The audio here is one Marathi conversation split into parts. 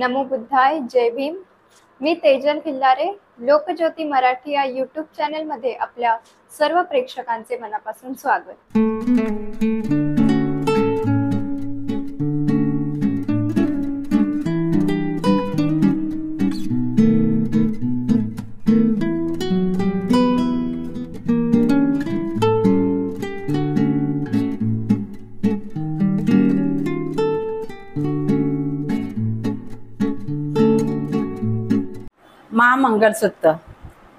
नमो बुद्धाय, जय भीम. मी तेजल खिल्लारे. लोकज्योती मराठी या यूट्यूब चॅनलमध्ये आपल्या सर्व प्रेक्षकांचे मनापासून स्वागत. महामंगलसूत्र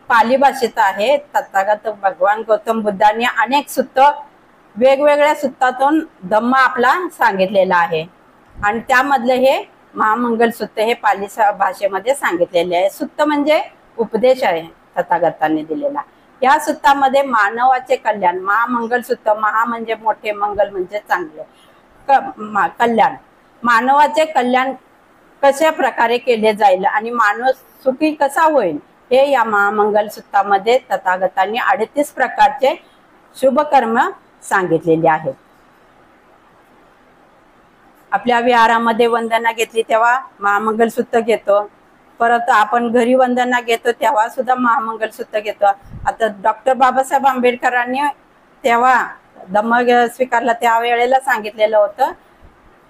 पाली भाषेत आहे. तथागत भगवान गौतम बुद्धांनी अनेक सूत्र वेगवेगळ्या सूत्रातून धम्म आपला सांगितलेला आहे आणि त्यामधले हे महामंगलसूत्र हे पाली भाषेमध्ये सांगितलेले आहे. सूत्र म्हणजे उपदेश आहे तथागतांनी दिलेला. या सूत्रामध्ये मानवाचे कल्याण, महामंगलसूत्र, महा म्हणजे मोठे, मंगल म्हणजे चांगले, कल्याण, मानवाचे कल्याण कशा प्रकारे केले जाईल आणि माणूस सुखी कसा होईल हे या महामंगलसूत्रामध्ये तथागतांनी 38 प्रकारचे शुभ कर्म सांगितलेले आहेत. आपल्या विहारामध्ये वंदना घेतली तेव्हा महामंगलसूत्र घेतो, परत आपण घरी वंदना घेतो तेव्हा सुद्धा महामंगलसूत्र घेतो. आता डॉक्टर बाबासाहेब आंबेडकरांनी तेव्हा धम्म स्वीकारला त्या वेळेला सांगितलेलं होतं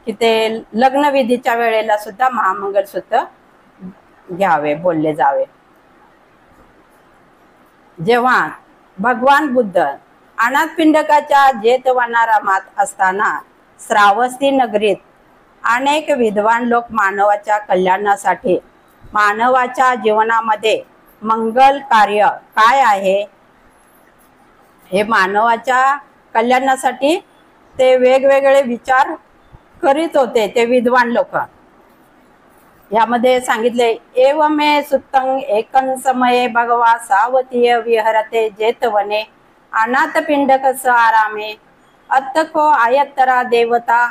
की ते लग्नविधीच्या वेळेला सुद्धा महामंगलसूत्र घ्यावे, बोलले जावे. जेव्हा भगवान बुद्ध अनाथपिंडकाच्या जेतवनारामात असताना श्रावस्ती नगरीत अनेक विद्वान लोक मानवाच्या कल्याणासाठी, मानवाच्या जीवनामध्ये मंगल कार्य काय आहे हे मानवाच्या कल्याणासाठी ते वेगवेगळे विचार करीत होते. ते विद्वान लोक यामध्ये सांगितले, एवमे सुत्तं एकं समये भगवा सावतीय विहरते जेतवने अनाथपिंडकस आरामे अत्तको आयत्तरा देवता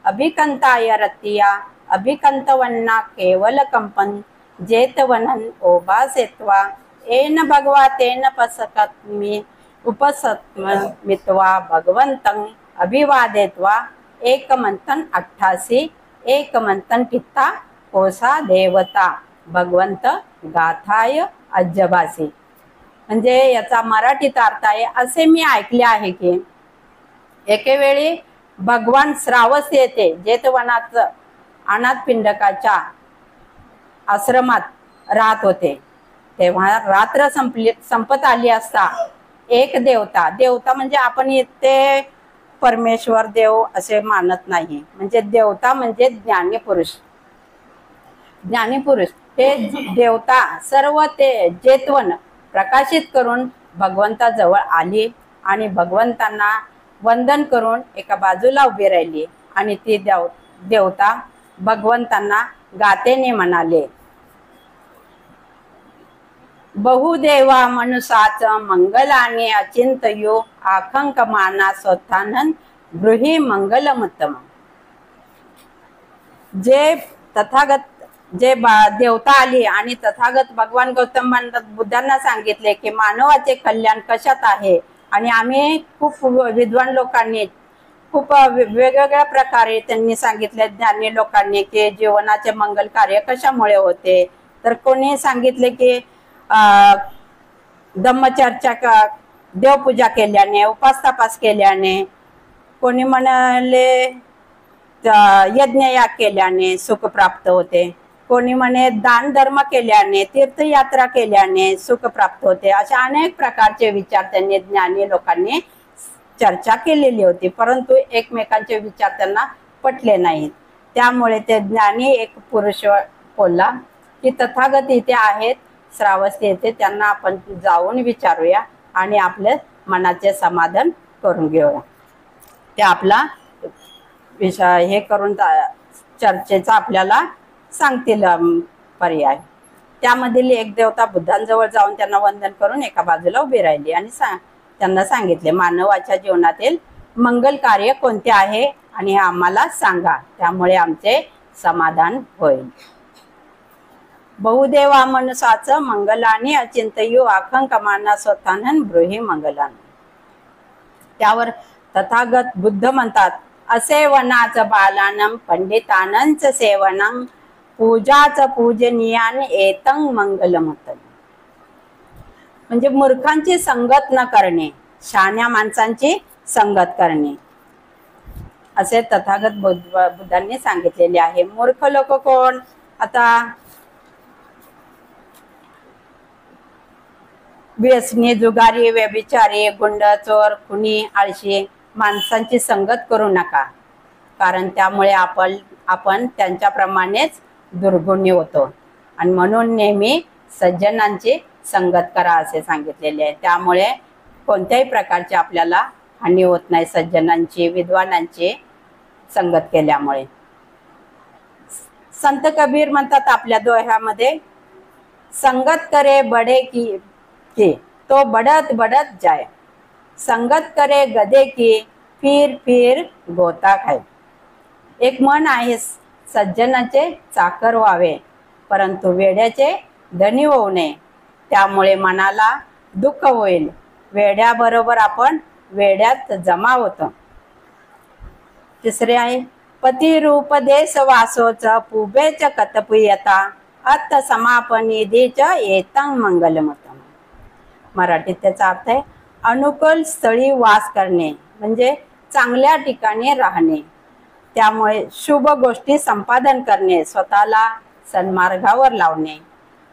अभिकंताय रत्तिया अभिकंतवन्ना केवल कंपन जेतवनन ओभासेत्वा एन भगवा तेन पसकत्मि उपसत्मित्वा भगवंतं अभिवादेत्वा एकमंतन 88 एकमंतन पित्ता कोसा देवता भगवंत गाथाय अज्जबासी. म्हणजे याचा मराठीत अर्थ आहे, असे मी ऐकले आहे की एके वेळी भगवान श्रावस्ती येथे जेतवनात अनाथपिंडकाच्या आश्रमात राहत होते. तेव्हा रात्र संपत आली असता एक देवता म्हणजे आपण इथे परमेश्वर देव असे मानत नाही, म्हणजे देवता म्हणजे ज्ञानीपुरुष हे देवता सर्व ते जेतवन प्रकाशित करून भगवंताजवळ आली आणि भगवंतांना वंदन करून एका बाजूला उभी राहिली आणि ती देवता भगवंतांना गातेने म्हणाले, बहुदेवा मनुसाच मंगलाने अचिंतयो आखंक माना स्वतःनन गृही मंगलमुत्तम. जे देवता आली आणि तथागत भगवान गौतम बुद्धांना सांगितले की मानवाचे कल्याण कशात आहे आणि आम्ही खूप विद्वान लोकांनी खूप वेगवेगळ्या प्रकारे त्यांनी सांगितले, ज्ञानी लोकांनी, की जीवनाचे मंगल कार्य कशामुळे होते. तर कोणी सांगितले की धम्मचर्चा देवपूजा केल्याने, उपासतापास केल्याने, कोणी म्हणाले यज्ञयाग केल्याने सुख प्राप्त होते, कोणी म्हणे दान धर्म केल्याने, तीर्थयात्रा केल्याने सुख प्राप्त होते. अशा अनेक प्रकारचे विचार त्यांनी ज्ञानी लोकांनी चर्चा केलेली होती, परंतु एकमेकांचे विचार त्यांना पटले नाहीत. त्यामुळे ते ज्ञानी एक पुरुष बोलला की तथागत इथे आहेत श्रावस्ती येथे, त्यांना आपण जाऊन विचारूया आणि आपले मनाचे समाधान करून घेऊया. ते आपला विषय हे करून चर्चेचा आपल्याला सांगतील पर्याय. त्यामधील एक देवता बुद्धांजवळ जाऊन त्यांना वंदन करून एका बाजूला उभी राहिली आणि त्यांना सांगितले, मानवाच्या जीवनातील मंगल कार्य कोणते आहे आणि आम्हाला सांगा, त्यामुळे आमचे समाधान होईल. बहुदेवा मनुसाच मंगलाने अचिंतयो आखंकमाना स्वतःनन गृही मंगलान. त्यावर तथागत बुद्ध म्हणतात, असेवनाच बालानम पंडितानंच सेवनम पूजाच पूजनीयान एतं मंगलमत. म्हणजे मूर्खांची संगत न करणे, शहाण्या माणसांची संगत करणे, असे तथागत बुद्धांनी सांगितलेले आहे. मूर्ख लोक कोण? आता व्यसनी, जुगारी, व्यभिचारी, गुंड, चोर, खुनी, आळशी माणसांची संगत करू नका, कारण त्यामुळे आपण त्यांच्याप्रमाणेच दुर्गुणी होतो. आणि म्हणून नेहमी सज्जनांची संगत करा असे सांगितलेले आहे. त्यामुळे कोणत्याही प्रकारची आपल्याला हानी होत नाही सज्जनांची, विद्वानांची संगत केल्यामुळे. संत कबीर म्हणतात आपल्या दोह्यामध्ये, संगत करे बडे की तो बढत बढत जाए, संगत करे गधे की फिर फिर गोता खाए. एक म्हण आहे, सज्जनाचे चाकर व्हावे परंतु वेड्याचे धनी होऊ नये, त्यामुळे मनाला दुःख होईल. वेड्याबरोबर आपण वेड्यात जमा होतो. तिसरे आहे, पती रूप देश वासोच पुबेच कतपुयता अत समापनिधीच एतं मंगलमतम. मराठीत त्याचा अर्थ आहे, अनुकूल स्थळी वास करणे म्हणजे चांगल्या ठिकाणी राहणे, त्यामुळे शुभ गोष्टी संपादन करणे, स्वतःला सन्मार्गावर लावणे.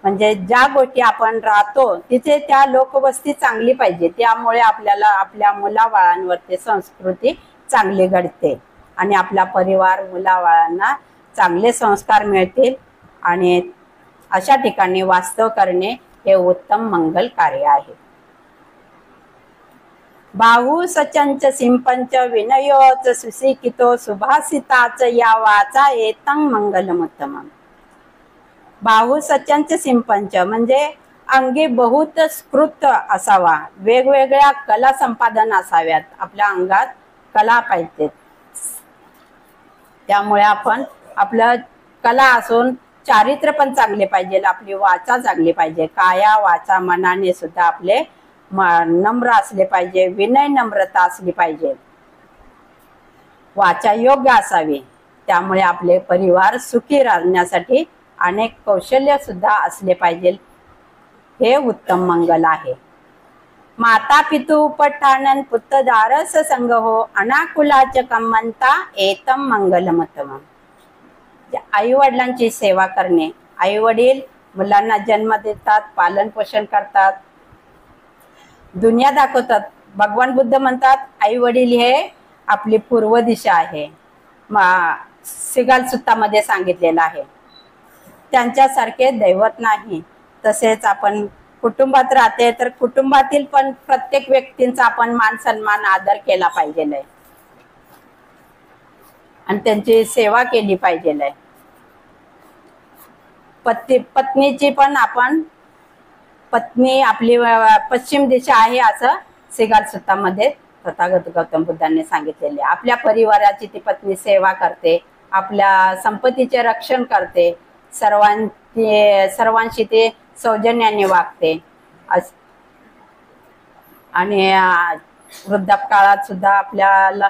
म्हणजे ज्या गोष्टी आपण राहतो तिथे त्या लोकवस्ती चांगली पाहिजे, त्यामुळे आपल्याला आपल्या मुलाबाळांवरती संस्कृती चांगली घडते आणि आपला परिवार, मुलाबाळांना चांगले संस्कार मिळतील. आणि अशा ठिकाणी वास्तव करणे हे उत्तम मंगल कार्य आहे. बाहू सचंच सिंपंच विनयोच सुशिकितो सुभाषिताच या वाचा एतं मंगलमुत्तमम्. बाहू सचंच सिंपंच म्हणजे अंगी बहुत स्कृत असावा, वेगवेगळ्या कला संपादन असाव्यात, आपल्या अंगात कला पाहिजेत. त्यामुळे आपण आपलं कला असून चारित्र्य पण चांगले पाहिजे, आपली वाचा चांगली पाहिजे, काया वाचा मनाने सुद्धा आपले नम्र असले पाहिजे, विनय नम्रता असली पाहिजे, वाचा योग्य असावी. त्यामुळे आपले परिवार सुखी राहण्यासाठी अनेक कौशल्य सुद्धा असले पाहिजे. हे उत्तम मंगल आहे. माता पितू पठानन पुत्रदारस संग हो अनाकुलाच कमंता एतं मंगलमतम. आई वडिलांची सेवा करणे, आई वडील मुलांना जन्म देतात, पालन पोषण करतात, दुनिया दाखवतात. भगवान बुद्ध म्हणतात आई वडील हे आपली पूर्व दिशा आहे, सिगाल सुत्तामध्ये सांगितलेलं आहे. त्यांच्यासारखे दैवत नाही. तसेच आपण कुटुंबात राहते तर कुटुंबातील पण प्रत्येक व्यक्तींचा आपण मान सन्मान आदर केला पाहिजे आणि त्यांची सेवा केली पाहिजे. पत्नीची पण आपण, पत्नी आपली पश्चिम दिशा आहे असं सिगाल सुत्तामध्ये तथागत गौतम बुद्धांनी सांगितलेले. आपल्या परिवाराची ती पत्नी सेवा करते, आपल्या संपत्तीचे रक्षण करते, सर्वांशी ते सौजन्याने वागते आणि वृद्धापकाळात सुद्धा आपल्याला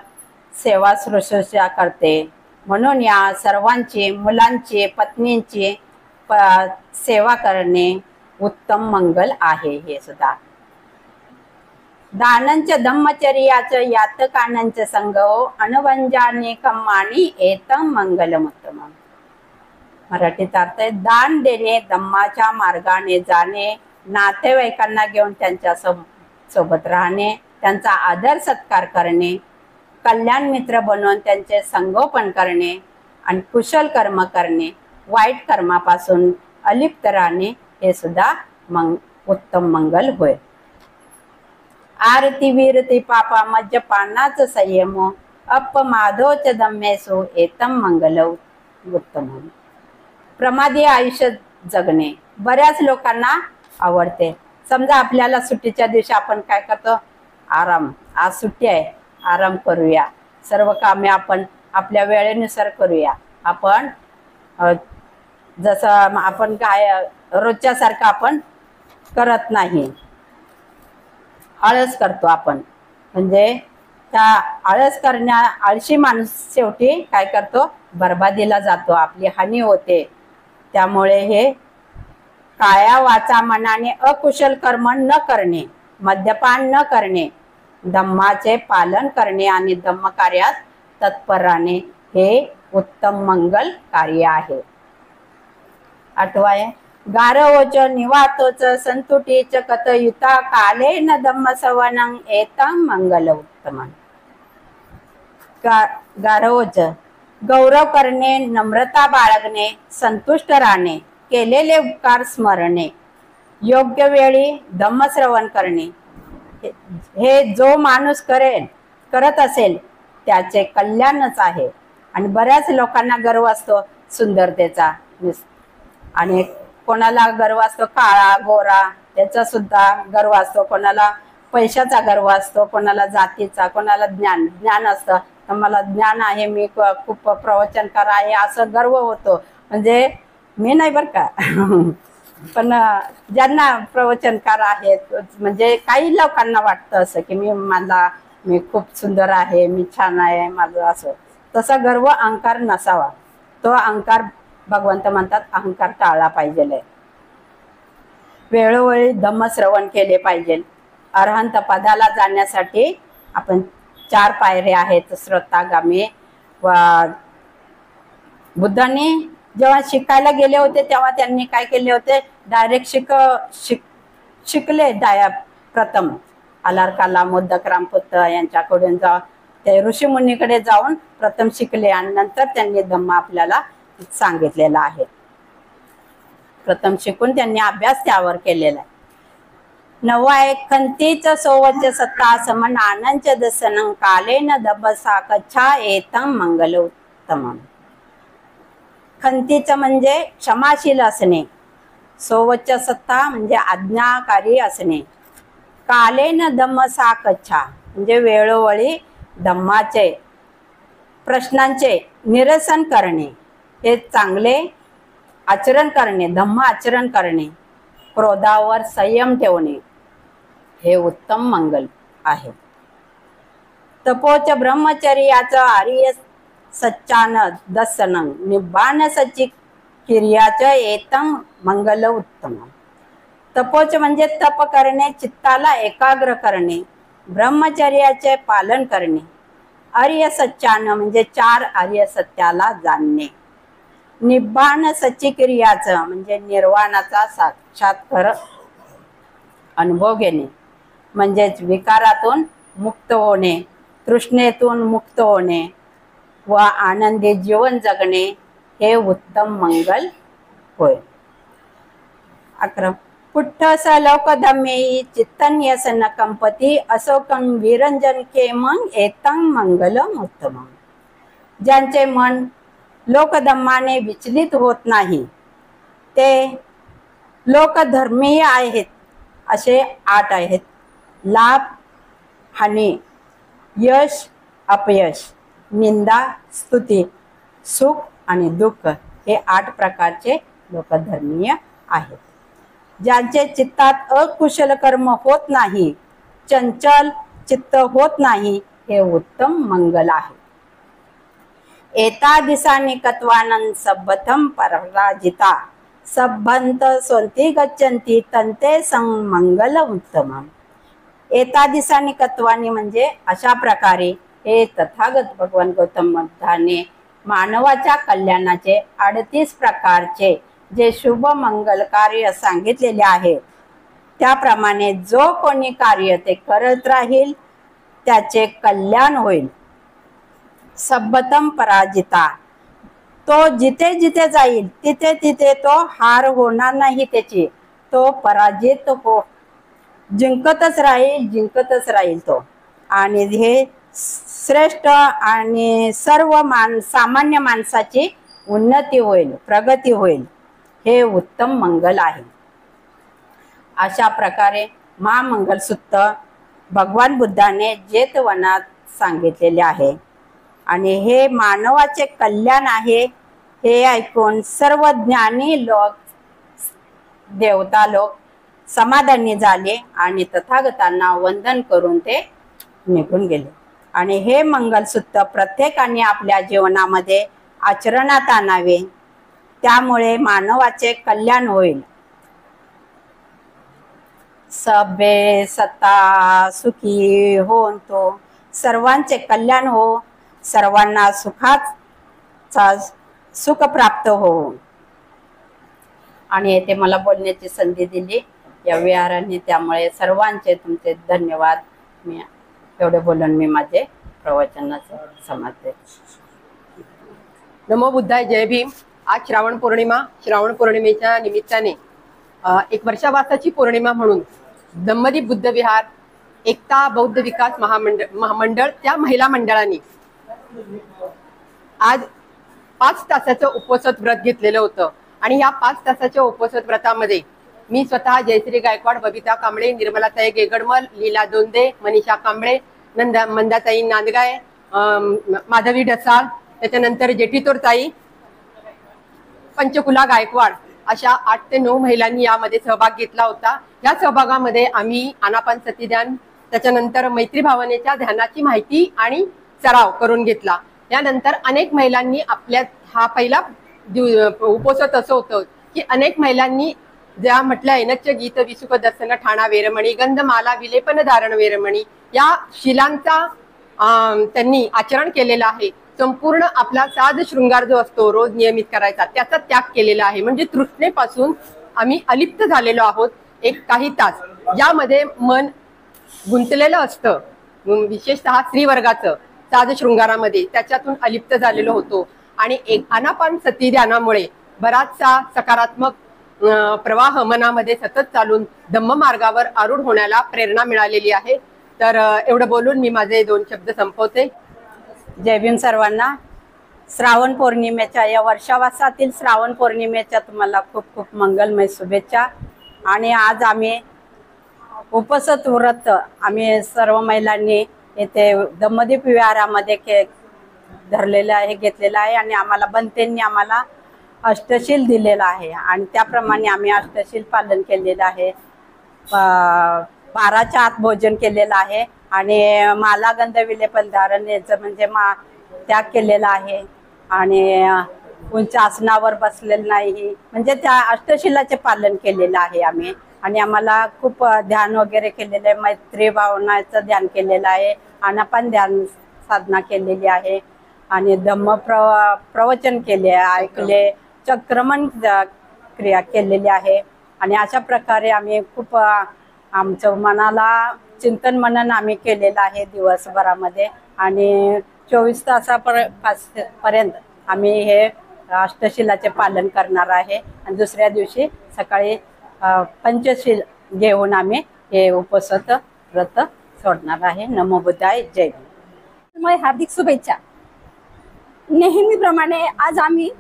सेवा शुश्रूषा करते. म्हणून या सर्वांची, मुलांची, पत्नींची सेवा करणे उत्तम मंगल आहे. हे सुद्धा दानंच धम्मचर्याच यातकानंच संगो अणुवंजाने कम्मानी एतं मंगलमुत्तमम्. मराठीत अर्थ आहे, दान देणे, धम्माच्या मार्गाने जाणे, नातेवाईकांना घेऊन त्यांच्या सोबत राहणे, त्यांचा आदर सत्कार करणे, कल्याण मित्र बनवून त्यांचे संगोपन करणे आणि कुशल कर्म करणे, वाईट कर्मापासून अलिप्त राहणे हे सुद्धा उत्तम मंगल होय. आरती वीरती पापा मज्जपानाच संयमो अपमादोच दम्मेसो एतं मंगल उत्तम. प्रमादी आयुष्य जगणे बऱ्याच लोकांना आवडते. समजा आपल्याला सुट्टीच्या दिवशी आपण काय करतो, आराम, आज सुट्टी आहे, आराम करूया, सर्व कामे आपण आपल्या वेळेनुसार करूया. आपण जसं आपण काय रोजच्या सारखं आपण करत नाही, आळस करतो आपण. म्हणजे त्या आळशी माणूस शेवटी काय करतो, बरबादीला जातो, आपली हानी होते. त्यामुळे हे काया वाचा मनाने अकुशल कर्म न करणे, मद्यपान न करणे, धम्माचे पालन करणे आणि धम्म कार्यात तत्पर राहणे हे उत्तम मंगल कार्य आहे. 8 गारवोच निवातोच संतुटीच कथयुता कालेन धम्म सवनं एतं मंगल उत्तम. गारवोच गौरव करणे, नम्रता बाळगणे, संतुष्ट राहणे, केलेले उपकार स्मरणे, योग्य वेळी धम्मश्रवण करणे, हे जो माणूस करत असेल त्याचे कल्याणच आहे. आणि बऱ्याच लोकांना गर्व असतो सुंदरतेचा, आणि कोणाला गर्व असतो काळा गोरा, त्याचा सुद्धा गर्व असतो, कोणाला पैशाचा गर्व असतो, कोणाला जातीचा, कोणाला ज्ञान असतं. मला ज्ञान आहे, मी खूप प्रवचनकार आहे असं गर्व होतो. म्हणजे मी नाही बर का पण ज्यांना प्रवचनकार आहेत, म्हणजे काही लोकांना वाटतं असं की मी खूप सुंदर आहे, मी छान आहे, माझं असं. तसा गर्व अहंकार नसावा. तो अहंकार भगवंत म्हणतात अहंकार टाळला पाहिजे. वेळोवेळी धम्मश्रवण केले पाहिजे. अरहंत पदाला जाण्यासाठी आपण 4 पायऱ्या आहेत. श्रोतागामी बुद्धांनी जेव्हा शिकायला गेले होते तेव्हा त्यांनी काय केले होते, डायरेक्ट शिकले. प्रथम आलारकाला मोदक रामपुत्र यांच्याकडून ते ऋषीमुनीकडे जाऊन प्रथम शिकले आणि नंतर त्यांनी धम्म आपल्याला सांगितलेला आहे. प्रथम शिकून त्यांनी अभ्यास त्यावर केलेला आहे. 9 खंतीच सोवच सत्ता समन आनंच दसनं कालेन दबसा कच्छा एतं मंगल उत्तम. खंतीच म्हणजे क्षमाशील असणे, सोवच सत्ता म्हणजे आज्ञाकारी असणे, कालेन धम्मसा कच्छा म्हणजे वेळोवेळी धम्माचे प्रश्नांचे निरसन करणे, हे चांगले आचरण करणे, धम्म आचरण करणे, क्रोधावर संयम ठेवणे हे उत्तम मंगल आहे. तपोच ब्रह्मचर्याचं आर्य सच्चान दसनं निब्बाण सच्ची क्रियाचं एतं मंगल उत्तम. तपोच म्हणजे तप करणे, चित्ताला एकाग्र करणे, ब्रह्मचर्याचे पालन करणे, आर्य सच्चान म्हणजे 4 आर्य सत्याला जाणणे, निब्बाण सच्ची क्रियाचं म्हणजे निर्वाणाचा साक्षात्कार अनुभव घेणे, म्हणजेच विकारातून मुक्त होणे, तृष्णेतून मुक्त होणे व आनंदी जीवन जगणे हे उत्तम मंगल होय. 11 पुट्ठ सलोक धम्मेई चित्तन्यस न कंपती असोकं विरंजन केमं एतं मंगलम उत्तम. ज्यांचे मन लोकधम्माने विचलित होत नाही ते लोकधर्मीय आहेत. असे 8 आहेत. लाभ हानी, यश अपयश, निंदा स्तुती, सुख आणि दुःख हे 8 प्रकारचे लोकधर्मीय आहेत. ज्यांचे चित्तात अकुशल कर्म होत नाही, चंचल चित्त होत नाही हे उत्तम मंगल आहे. एता दिसानी कत्वानं सब्बथम पराजिता सब्बंत स्वंती गच्छन्ति तंते सं मंगल उत्तम. एता दिसानी कत्वानी म्हणजे अशा प्रकारे हे तथागत भगवान गौतम बुद्धाने मानवाच्या कल्याणाचे 38 प्रकारचे जे शुभ मंगल कार्य सांगितलेले आहे त्याप्रमाणे जो कोणी कार्य ते करत राहील त्याचे कल्याण होईल. सब्बतम पराजिता तो जिथे जिथे जाईल तिथे तिथे तो हार होणार नाही त्याची, तो पराजित जिंकतच राहील तो. आणि हे श्रेष्ठ आणि सर्व सामान्य माणसाची उन्नती होईल, प्रगती होईल हे उत्तम मंगल आहे. अशा प्रकारे महामंगलसूत्र भगवान बुद्धाने जेतवनात सांगितलेले आहे आणि हे मानवाचे कल्याण आहे. हे ऐकून सर्व ज्ञानी लोक, देवता लोक समाधानी झाले आणि तथागतांना वंदन करून ते निघून गेले. आणि हे मंगलसूत्र प्रत्येकाने आपल्या जीवनामध्ये आचरणात आणावे. त्यामुळे मानवाचे कल्याण होईल. सबे सत्ता सुखी होतो, सर्वांचे कल्याण हो, सर्वांना सुखाचा सुख प्राप्त हो. आणि येथे मला बोलण्याची संधी दिली या विहारांनी, त्यामुळे सर्वांचे तुमचे धन्यवाद. मी एवढे बोलून मी माझे प्रवचनाचं समाप्त. नमो बुद्धाय. जय भीम. आज श्रावण पौर्णिमा. श्रावण पौर्णिमेच्या निमित्ताने एक वर्षावासाची पौर्णिमा म्हणून दम्मदीप बुद्ध विहार एकता बौद्ध विकास महामंडळ त्या महिला मंडळाने आज 5 तासाचं उपवासत व्रत घेतलेलं होतं. आणि या 5 तासाच्या उपवासत व्रतामध्ये मी स्वतः जयश्री गायकवाड, बबिता कांबळे, निर्मलाताई गेगडमल, लीला दोंदे, मनीषा कांबळे, मंदाताई नांदगाय, माधवी ढसाळ, त्याच्यानंतर जेठीतोर ताई, पंचकुला गायकवाड अशा 8 ते 9 महिलांनी यामध्ये सहभाग घेतला होता. या सहभागामध्ये आम्ही आनापानसती ध्यान, त्याच्यानंतर मैत्री भावनेच्या ध्यानाची माहिती आणि सराव करून घेतला. यानंतर अनेक महिलांनी आपल्या हा पहिला उपवासात असं होतं की अनेक महिलांनी ज्या म्हटल्या ऐनच्च गीत विसुख दर्शन ठाणा वेरमणी गंधमाला विलेपन धारण वेरमणी या शिलांचा त्यांनी आचरण केलेलं आहे. संपूर्ण आपला साध शृंगार जो असतो रोज नियमित करायचा त्याचा त्याग केलेला आहे. म्हणजे तृष्णेपासून आम्ही अलिप्त झालेलो आहोत. एक काही तास ज्यामध्ये मन गुंतलेलं असतं, विशेषतः स्त्रीवर्गाचं साध शृंगारामध्ये, त्याच्यातून अलिप्त झालेलो होतो. आणि एक आनापानसती ध्यानामुळे बराचसा सकारात्मक प्रवाह मनामध्ये सतत चालून धम्म मार्गावर आरूढ होण्याला प्रेरणा मिळालेली आहे. तर एवढं बोलून मी माझे 2 शब्द संपवते. जय भीम सर्वांना. श्रावण पौर्णिमेच्या या वर्षावासातील श्रावण पौर्णिमेच्या तुम्हाला खूप खूप मंगलमय शुभेच्छा. आणि आज आम्ही उपवासत व्रत आम्ही सर्व महिलांनी येथे दम्मदीप विहारामध्ये धरलेलं आहे, घेतलेलं आहे. आणि आम्हाला बंतेंनी आम्हाला अष्टशील दिलेला आहे आणि त्याप्रमाणे आम्ही अष्टशील पालन केलेलं आहे. 12च्या आत भोजन केलेलं आहे आणि माला गंध विलेपन धारण याचं म्हणजे त्याग केलेला आहे. आणि उंच आसनावर बसलेलं नाही, म्हणजे त्या अष्टशिलाचे पालन केलेलं आहे आम्ही. आणि आम्हाला खूप ध्यान वगैरे केलेलं आहे, मैत्री भावनाचं ध्यान केलेलं आहे, आनापान ध्यान साधना केलेली आहे आणि धम्म प्रवचन केले, ऐकले, चक्रमण क्रिया केलेली आहे. आणि अशा प्रकारे आम्ही खूप आमचं मनाला चिंतन मनन आम्ही केलेलं आहे दिवसभरामध्ये. आणि 24 तासापर्यंत आम्ही हे अष्टशिलाचे पालन करणार आहे. आणि दुसऱ्या दिवशी सकाळी पंचशील घेऊन आम्ही हे उपवासात व्रत सोडणार आहे. नमो बुद्धाय. जय भीम. हार्दिक शुभेच्छा. नेहमीप्रमाणे आज आम्ही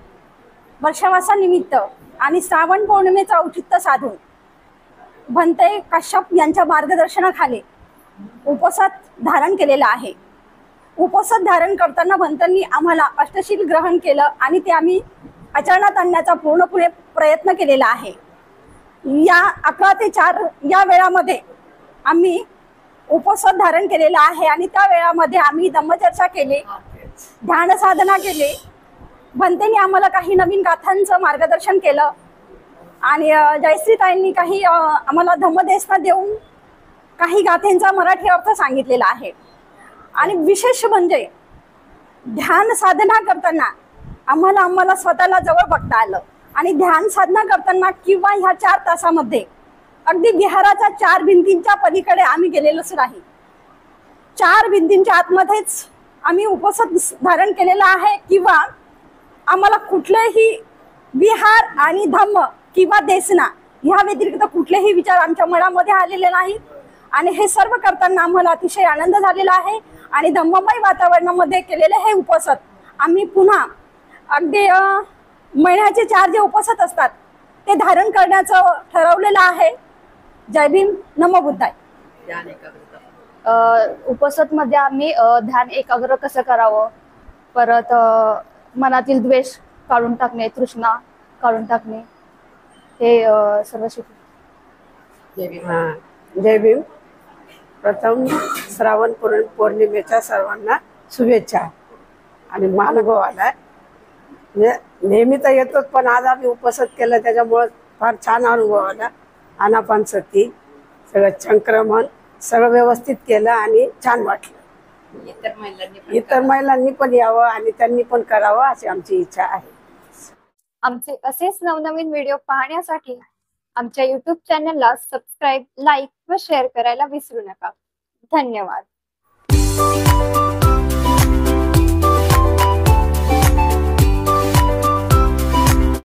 वर्षावासानिमित्त आणि श्रावण पौर्णिमेचं औचित्य साधून भंते कश्यप यांच्या मार्गदर्शनाखाली उपवासात धारण केलेला आहे. उपवासात धारण करताना भंतांनी आम्हाला अष्टशील ग्रहण केलं आणि ते आम्ही आचरणात आणण्याचा पूर्णपणे प्रयत्न केलेला आहे. या 11 ते 4 या वेळामध्ये आम्ही उपवासात धारण केलेला आहे आणि त्या वेळामध्ये आम्ही धम्मचर्चा केली, ध्यान साधना केली. भंतेंनी आम्हाला काही नवीन गाथांचं मार्गदर्शन केलं आणि जयश्रीताईंनी काही आम्हाला धम्मदेशना देऊन काही गाथेंचा मराठी अर्थ सांगितलेला आहे. आणि विशेष म्हणजे ध्यान साधना करताना आम्हाला स्वतःला जवळ बघता आलं. आणि ध्यान साधना करताना किंवा ह्या 4 तासामध्ये अगदी विहाराच्या 4 भिंतींच्या पलीकडे आम्ही गेलेलोच नाही. 4 भिंतींच्या आतमध्येच आम्ही उपवास धारण केलेला आहे. किंवा आम्हाला कुठलेही विहार आणि धम्म किंवा देसना ह्या व्यतिरिक्त कुठलेही विचार आमच्या मनामध्ये आलेले नाहीत. आणि हे सर्व करताना आम्हाला अतिशय आनंद झालेला आहे. आणि धम्ममय वातावरणामध्ये केलेले हे उपवास आम्ही पुन्हा अगदी महिन्याचे 4 जे उपवास असतात ते धारण करण्याचं ठरवलेलं आहे. जय भीम. नमो बुद्धाय. उपवासात मध्ये आम्ही ध्यान एकाग्र कसं करावं, परत मनातील द्वेष काढून टाकणे, तृष्णा काढून टाकणे, हे सर्व शिकलो. जय भीम. प्रथम श्रावण पौर्णिमेच्या सर्वांना शुभेच्छा. आणि मानगो आलाय म्हणजे नेहमी तर येतोच, पण आज आम्ही उपवासात केलं त्याच्यामुळं फार छान अनुभव आला. आनापानसती सगळं संक्रमण सगळं व्यवस्थित केलं आणि छान वाटलं. इतर महिलांनी पण यावं आणि त्यांनी पण करावं अशी आमची इच्छा आहे. आमचे असेच नवनवीन व्हिडिओ पाहण्यासाठी आमच्या YouTube चॅनलला सबस्क्राईब, लाईक व शेअर करायला विसरू नका. धन्यवाद.